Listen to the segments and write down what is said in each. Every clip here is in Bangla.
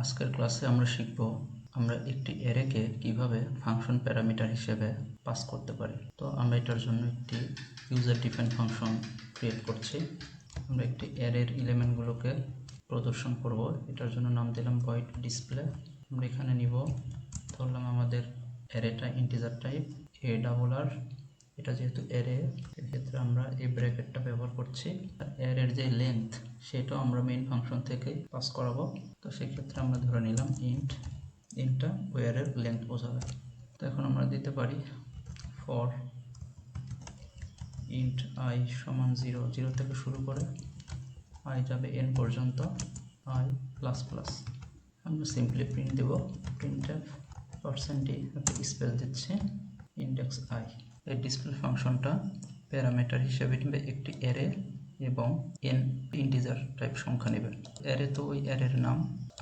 আজকের ক্লাসে আমরা শিখব আমরা একটি অ্যারেকে কিভাবে ফাংশন প্যারামিটার হিসেবে পাস করতে পারি। তো আমরা এটার জন্য একটি ইউজার ডিফাইন ফাংশন ক্রিয়েট করছি। আমরা একটি অ্যারের এলিমেন্টগুলোকে প্রদর্শন করব। এটার জন্য নাম দিলাম ভয়েড ডিসপ্লে। আমরা এখানে নিব, ধরলাম আমাদের অ্যারেটা ইন্টিজার টাইপ ARR। এটা যেহেতু অ্যারে, সেক্ষেত্রে আমরা এই ব্র্যাকেটটা ব্যবহার করছি। অ্যারের যে লেন্থ সেটাও আমরা মেইন ফাংশন থেকে পাস করাবো। তো সেক্ষেত্রে আমরা ধরে নিলাম ইন্টটা ওই অ্যারের লেন্থ বোঝাবে। তো এখন আমরা দিতে পারি ফর ইন্ট i সমান 0, 0 থেকে শুরু করে i যাবে n পর্যন্ত, i++। আমরা সিম্পলি প্রিন্ট দেব printf %d, একটা স্পেস দিচ্ছি ইন্ডেক্স i। এই ডিসপ্লে ফাংশনটা প্যারামিটার হিসেবে নেবে একটি অ্যারে এবং n ইন্টিজার টাইপ সংখ্যা নেবে। অ্যারে তো ওই অ্যারের নাম,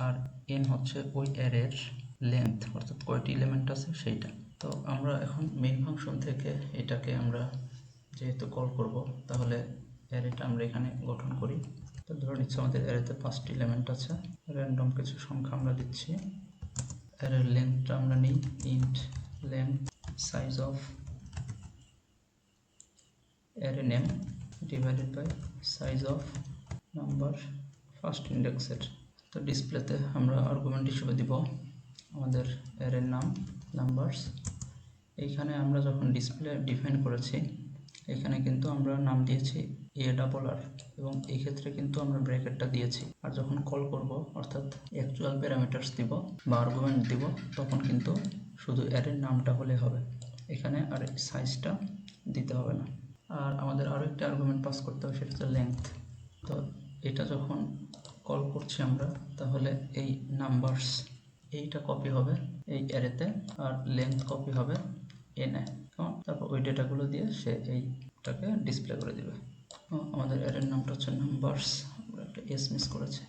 আর n হচ্ছে ওই অ্যারের লেন্থ, অর্থাৎ কয়টি এলিমেন্ট আছে সেইটা। তো আমরা এখন মেইন ফাংশন থেকে এটাকে আমরা যেহেতু কল করব, তাহলে অ্যারেটা আমরা এখানে গঠন করি। তো ধরে নিচ্ছি আমাদের অ্যারেতে 5টি এলিমেন্ট আছে, র্যান্ডম কিছু সংখ্যা আমরা দিচ্ছি। অ্যারের লেন্থটা আমরা নিই int length size of array name divided by size of number first ইন্ডেক্সের। তো ডিসপ্লেতে আমরা আর্গুমেন্ট হিসেবে দিব আমাদের অ্যারের নাম নাম্বারস। এইখানে আমরা যখন ডিসপ্লে ডিফাইন করেছি, এখানে কিন্তু আমরা নাম দিয়েছি ARR, এবং এই ক্ষেত্রে কিন্তু আমরা ব্র্যাকেটটা দিয়েছি। আর যখন কল করব, অর্থাৎ অ্যাকচুয়াল প্যারামিটার্স দিব বা আর্গুমেন্ট দিব, তখন কিন্তু শুধু অ্যারের নামটা হলে হবে, এখানে আর সাইজটা দিতে হবে না। আর আমাদের আরও একটা আর্গুমেন্ট পাস করতে হবে, সেটা হচ্ছে লেন্থ। তো এটা যখন কল করছি আমরা, তাহলে এই নাম্বারস এইটা কপি হবে এই অ্যারেতে, আর লেন্থ কপি হবে এনে। তারপর ওই ডেটাগুলো দিয়ে সে এইটাকে ডিসপ্লে করে দিবে। আমাদের অ্যারের নামটা হচ্ছে নাম্বারস, আমরা একটা এস মিস করেছি।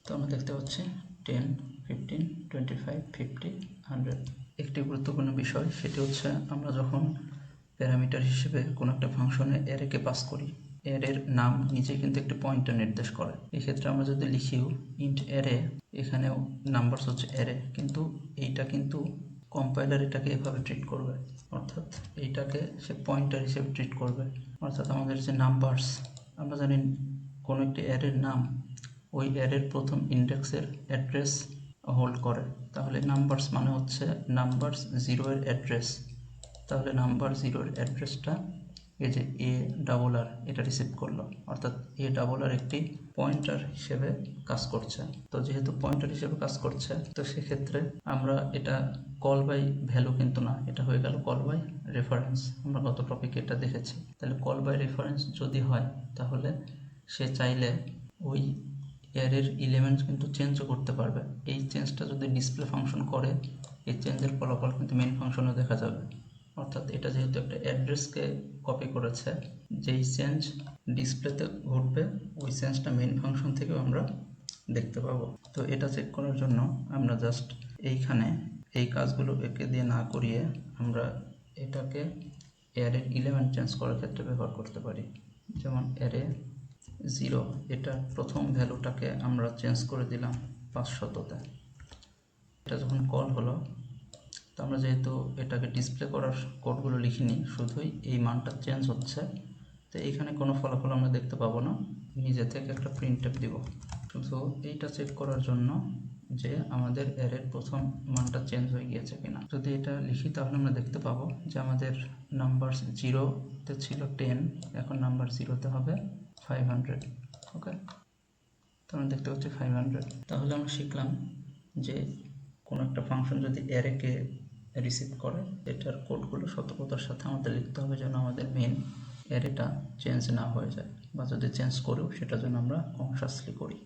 তো আমরা দেখতে পাচ্ছি 10, 15, 25, 50, 100। একটি গুরুত্বপূর্ণ বিষয়, সেটি হচ্ছে আমরা যখন প্যারামিটার হিসেবে কোনো একটা ফাংশনে অ্যারেকে পাস করি, অ্যারের নাম নিজে কিন্তু একটি পয়েন্টার নির্দেশ করে। এক্ষেত্রে আমরা যদি লিখিও ইন্ট অ্যারে, এখানেও নাম্বারস হচ্ছে অ্যারে, কিন্তু এইটা কিন্তু কম্পাইলার এটাকে এভাবে ট্রিট করবে, অর্থাৎ এইটাকে সে পয়েন্টার হিসেবে ট্রিট করবে। অর্থাৎ আমাদের যে নাম্বারস, আমরা জানি কোনো একটি অ্যারের নাম ওই অ্যারের প্রথম ইন্ডেক্সের অ্যাড্রেস হোল্ড করে। তাহলে নাম্বারস মানে হচ্ছে নাম্বারস 0 এর অ্যাড্রেস। তাহলে নাম্বার 0 এর অ্যাড্রেসটা এই যে ARR এটা রিসিভ করলো, অর্থাৎ ARR একটি পয়েন্টার হিসেবে কাজ করছে। তো যেহেতু পয়েন্টার হিসেবে কাজ করছে, তো সেক্ষেত্রে আমরা এটা কল বাই ভ্যালু কিন্তু না, এটা হয়ে গেল কল বাই রেফারেন্স। আমরা গত টপিকে এটা দেখেছি। তাহলে কল বাই রেফারেন্স যদি হয়, তাহলে সে চাইলে ওই অ্যারের এলিমেন্টস কিন্তু চেঞ্জও করতে পারবে। এই চেঞ্জটা যদি ডিসপ্লে ফাংশন করে, এই চেঞ্জের ফলাফল কিন্তু মেইন ফাংশনেও দেখা যাবে। অর্থাৎ এটা যেহেতু একটা অ্যাড্রেসকে কপি করেছে, যেই চেঞ্জ ডিসপ্লেতে ঘটবে ওই চেঞ্জটা মেইন ফাংশন থেকেও আমরা দেখতে পাবো। তো এটা চেক করার জন্য আমরা জাস্ট এইখানে এই কাজগুলো একে দিয়ে না করিয়ে আমরা এটাকে অ্যারের এলিমেন্ট চেঞ্জ করার ক্ষেত্রে ব্যবহার করতে পারি। যেমন অ্যারে 0, এটা প্রথম ভ্যালুটাকে আমরা চেঞ্জ করে দিলাম 500-তে। এটা যখন কল হলো, তো আমরা যেহেতু এটাকে ডিসপ্লে করার কোডগুলো লিখিনি, শুধুই এই মানটা চেঞ্জ হচ্ছে, তো এইখানে কোনো ফলাফল আমরা দেখতে পাবো না। নিজে থেকে একটা প্রিন্টএফ দিব শুধু এইটা চেক করার জন্য যে আমাদের অ্যারের প্রথম মানটা চেঞ্জ হয়ে গিয়েছে কিনা। যদি এটা লিখি, তাহলে আমরা দেখতে পাবো যে আমাদের নাম্বার 0-তে ছিল 10, এখন নাম্বার 0-তে হবে 500। ওকে, তো আমরা দেখতে পাচ্ছি 500। তাহলে আমরা শিখলাম যে কোনো একটা ফাংশন যদি অ্যারেকে রিসিভ করে, এটার কোডগুলো সতর্কতার সাথে আমাদের লিখতে হবে, যেন আমাদের মেইন অ্যারেটা চেঞ্জ না হয়ে যায়, বা যদি চেঞ্জ করেও সেটা যেন আমরা কনশাসলি করি।